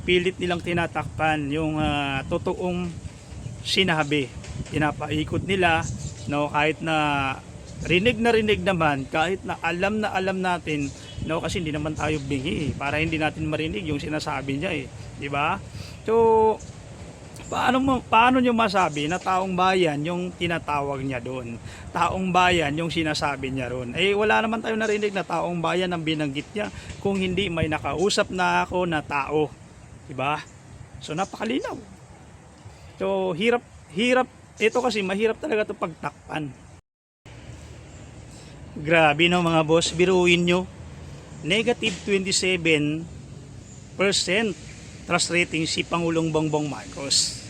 pilit nilang tinatakpan yung totoong sinabi. Pinapaikot nila, no, kahit na rinig naman, kahit na alam natin, no, kasi hindi naman tayo bingi para hindi natin marinig yung sinasabi niya, di ba? So paano nyo masabi na taong bayan yung tinatawag niya doon? Taong bayan yung sinasabi niya roon. Wala naman tayo narinig na taong bayan ang binanggit niya, kung hindi may nakausap na ako na tao. Diba? So napakalinaw. So hirap. Ito kasi mahirap talaga ito pagtakpan. Grabe no mga boss, biruin nyo. Negative 27% trust rating si Pangulong Bongbong Marcos.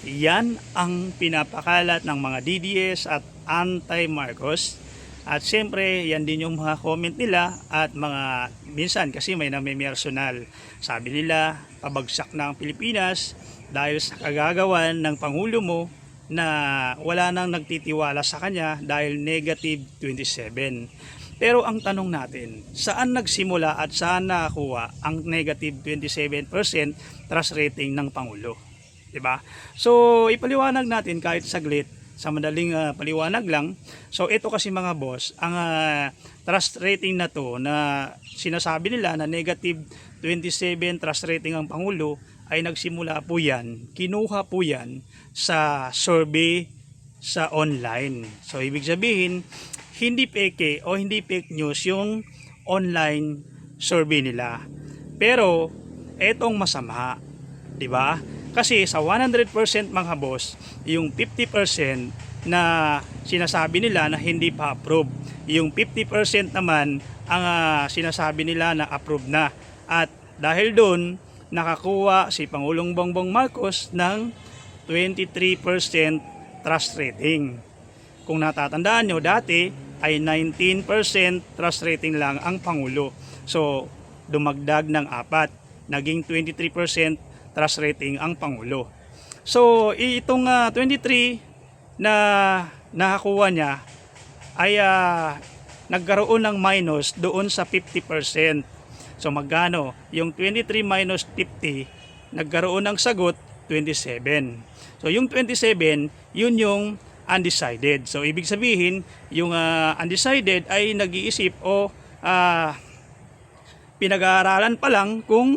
Yan ang pinapakalat ng mga DDS at anti-Marcos. At siyempre, yan din yung mga comment nila at mga minsan kasi may namimersonal. Sabi nila, pabagsak na ang Pilipinas dahil sa kagagawan ng Pangulo mo na wala nang nagtitiwala sa kanya dahil negative 27. Pero ang tanong natin, saan nagsimula at saan nakakuha ang negative 27% trust rating ng Pangulo? Diba? So ipaliwanag natin kahit saglit, sa madaling paliwanag lang. So ito kasi mga boss, ang trust rating na to na sinasabi nila na negative 27 trust rating ang Pangulo ay nagsimula po yan, kinuha po yan sa survey sa online. So ibig sabihin, hindi peke o hindi fake news yung online survey nila. Pero etong masama, 'di ba? Kasi sa 100% mga boss, yung 50% na sinasabi nila na hindi pa approve. Yung 50% naman ang sinasabi nila na approve na. At dahil doon, nakakuha si Pangulong Bongbong Marcos ng 23% trust rating. Kung natatandaan nyo, dati ay 19% trust rating lang ang Pangulo. So, dumagdag ng 4, naging 23% trust rating ang Pangulo. So, itong 23 na nakakuha niya ay nagkaroon ng minus doon sa 50%. So, magkano? Yung 23 minus 50, nagkaroon ng sagot 27. So, yung 27, yun yung undecided. So, ibig sabihin, yung undecided ay nag-iisip o pinag-aaralan pa lang kung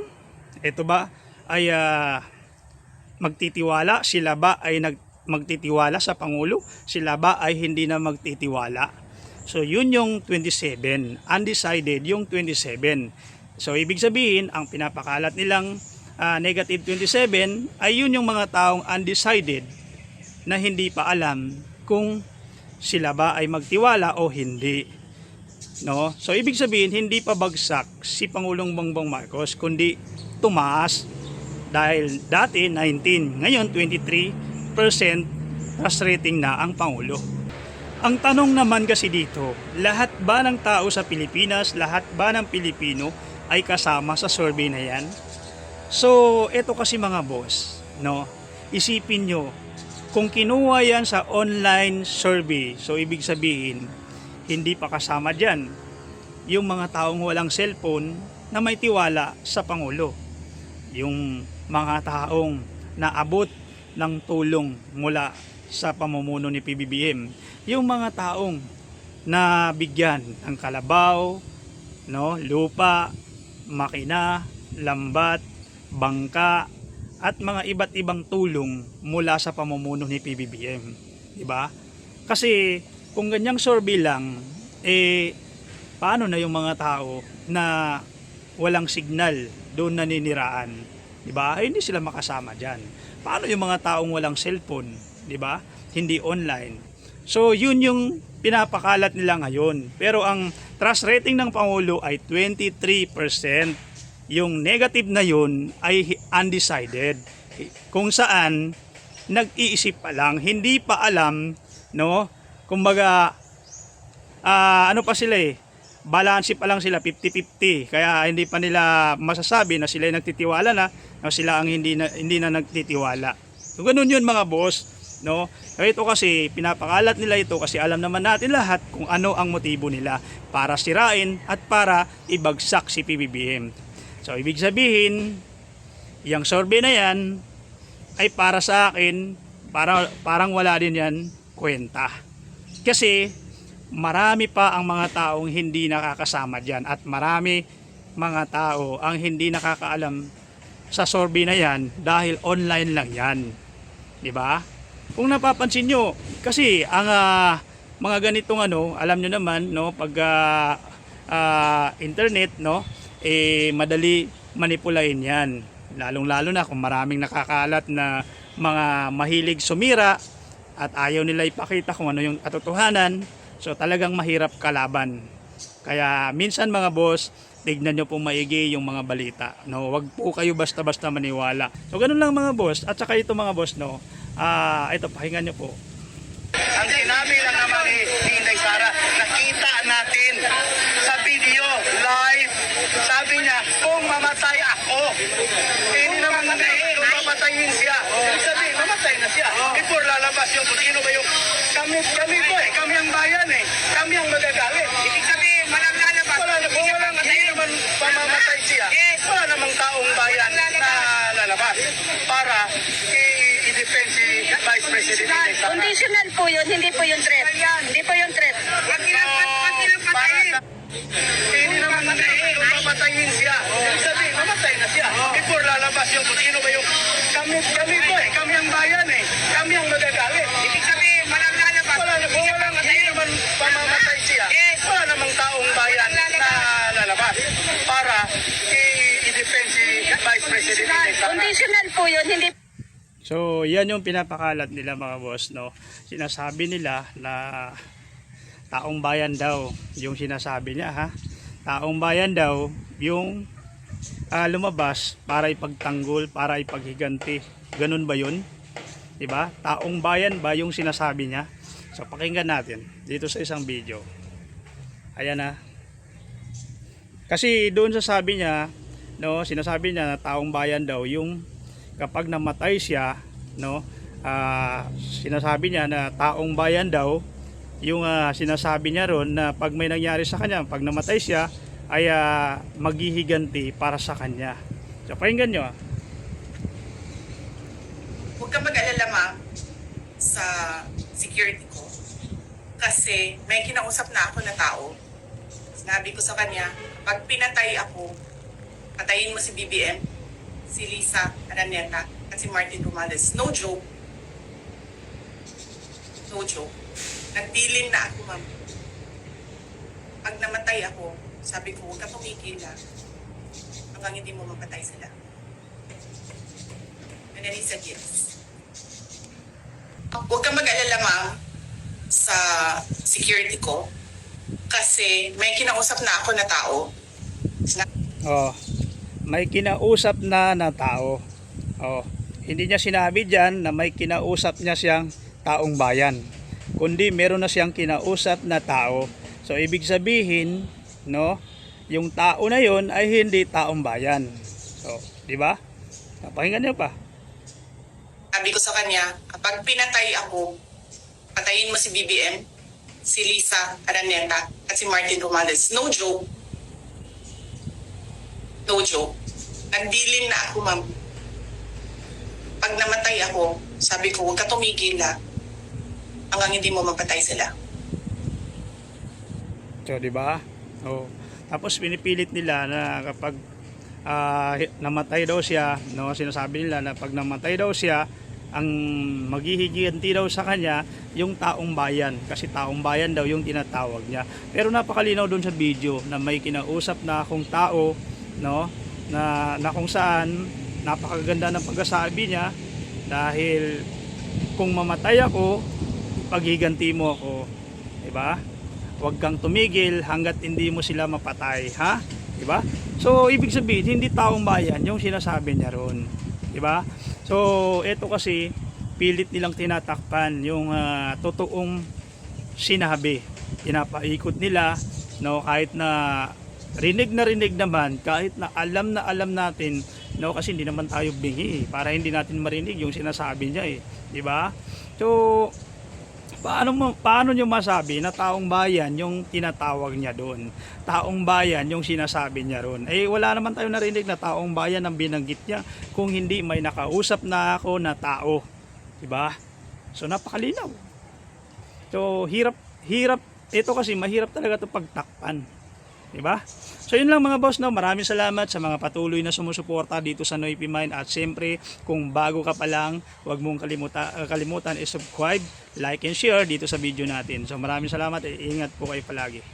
ito ba ay magtitiwala, sila ba ay magtitiwala sa Pangulo, sila ba ay hindi na magtitiwala. So, yun yung 27. Undecided yung 27. So, ibig sabihin, ang pinapakalat nilang negative 27 ay yun yung mga taong undecided na hindi pa alam kung sila ba ay magtiwala o hindi. No? So, ibig sabihin, hindi pa bagsak si Pangulong Bongbong Marcos, kundi tumaas. Dahil dati 19, ngayon 23% trust rating na ang Pangulo. Ang tanong naman kasi dito, lahat ba ng tao sa Pilipinas, lahat ba ng Pilipino ay kasama sa survey na yan? So, ito kasi mga boss, no? Isipin nyo, kung kinuha yan sa online survey, so ibig sabihin, hindi pa kasama dyan yung mga taong walang cellphone na may tiwala sa Pangulo. Yung mga taong naabot ng tulong mula sa pamumuno ni PBBM, yung mga taong nabigyan ng kalabaw, no, lupa, makina, lambat, bangka at mga iba't ibang tulong mula sa pamumuno ni PBBM, di ba? Kasi kung ganyang survey lang, paano na yung mga tao na walang signal doon naniniraan? Diba? Hindi sila makasama diyan. Paano yung mga taong walang cellphone, 'di ba? Hindi online. So, yun yung pinapakalat nila ngayon. Pero ang trust rating ng Pangulo ay 23%. Yung negative na yun ay undecided. Kung saan nag-iisip pa lang, hindi pa alam, no? Kumbaga ano pa sila balance pa lang sila, 50-50. Kaya hindi pa nila masasabi na sila ay nagtitiwala na sila ang hindi na nagtitiwala. So ganun yun mga boss, no? Kaya ito kasi pinapakalat nila ito kasi alam naman natin lahat kung ano ang motibo nila para sirain at para ibagsak si PBBM. So ibig sabihin, Yung survey na yan ay para sa akin, parang wala din yan kwenta. Kasi marami pa ang mga taong hindi nakakasama dyan at marami mga tao ang hindi nakakaalam sa survey na yan dahil online lang yan. Diba? Kung napapansin nyo, kasi ang mga ganitong alam nyo naman, no, pag internet, no, madali manipulahin yan. Lalong-lalo na kung maraming nakakalat na mga mahilig sumira at ayaw nila ipakita kung ano yung katotohanan. So talagang mahirap kalaban. Kaya minsan mga boss, tignan nyo po maigi yung mga balita. No, wag po kayo basta-basta maniwala. So ganun lang mga boss. At saka ito mga boss, no, ito pakinggan nyo po. Ang sinabi lang naman ni Inday Sara, nakita natin sa video, live, sabi niya, kung mamatay ako, hindi naman kung mamatayin siya. Sabi, mamatay na siya. Before lalabas yung kung sino ba yung kami po kami ang bayan kami ang magagalit. Ibig sabihin, walang lalabas. Hindi naman pamamatay siya. Wala namang taong bayan na lalabas para i-defend si Vice President Inday Sara. Conditional po yun, hindi po yung threat. Hindi po yung threat. Wag nilang patayin. Hindi naman kung mamatayin siya. Ibig sabihin, mamatay na siya. Before lalabas yung kung sino ba yung kami po kami ang bayan kami ang magagalit. Ibig sabihin, walang lalabas. Hindi naman pamamatay siya. Wala namang taong bayan na lalabas para i-defend si Vice President Inday Sara. Conditional po yun, hindi. So yan yung pinapakalat nila mga boss, no. Sinasabi nila na taong bayan daw yung sinasabi niya, ha. Taong bayan daw yung lumabas para ipagtanggol, para ipaghiganti. Ganun ba yun? Diba? Taong bayan ba yung sinasabi niya? So pakinggan natin dito sa isang video. Ayan na. Kasi doon sa sabi niya, no, sinasabi niya na taong bayan daw yung kapag namatay siya, no, sinasabi niya na taong bayan daw yung sinasabi niya ron na pag may nangyari sa kanya, pag namatay siya ay maghihiganti para sa kanya. So pakinggan nyo. Huwag ka mag-alala, ma'am, sa security ko. Kasi may kinausap na ako na tao. Sinabi ko sa kanya, pag pinatay ako, patayin mo si BBM, si Lisa Araneta, at si Martin Romales. No joke. No joke. Nagdilin na ako, ma'am. Pag namatay ako, sabi ko, huwag ka tumigil hanggang hindi mo mapatay sila. And then he said yes. Huwag ka mag-alala, ma'am, sa security ko. Kasi may kinausap na ako na tao. Oh, may kinausap na tao. Oh, hindi niya sinabi diyan na may kinausap niya siyang taong bayan, kundi meron na siyang kinausap na tao. So ibig sabihin, no, yung tao na yon ay hindi taong bayan. So, di ba? Napakinggan niyo pa. Sabi ko sa kanya, kapag pinatay ako, patayin mo si BBM, si Lisa Araneta, at si Martin Romales. No joke. No joke. Nagdilin na ako, ma'am. Pag namatay ako, sabi ko, huwag ka tumigil hanggang hindi mo mapatay sila. So, di ba? Oh. Tapos pinipilit nila na kapag namatay daw siya, no, sinasabi nila na pag namatay daw siya, ang maghihiganti daw sa kanya yung taong bayan, kasi taong bayan daw yung tinatawag niya. Pero napakalinaw doon sa video na may kinausap na akong tao, no, na kung saan napakaganda ng pagkasabi niya, dahil kung mamatay ako, paghiganti mo ako, di ba? Huwag kang tumigil hanggat hindi mo sila mapatay, ha? Di ba? So ibig sabihin hindi taong bayan yung sinasabi niya ron, di ba? So ito kasi pilit nilang tinatakpan yung totoong sinabi. Pinapaikot nila, no, kahit na rinig naman, kahit na alam natin, no, kasi hindi naman tayo bingi para hindi natin marinig yung sinasabi niya, di ba? So Paano nyo masabi na taong bayan yung tinatawag niya doon? Taong bayan yung sinasabi niya roon. Eh wala naman tayo narinig na taong bayan ang binanggit niya kung hindi may nakausap na ako na tao. 'Di ba? So napakalinaw. So hirap ito kasi mahirap talaga 'to pagtakpan. 'Di ba? So yun lang mga boss, no. Maraming salamat sa mga patuloy na sumusuporta dito sa Noypi Mine, at siyempre kung bago ka pa lang, huwag mong kalimutan i-subscribe, like and share dito sa video natin. So maraming salamat, ingat po kayo palagi.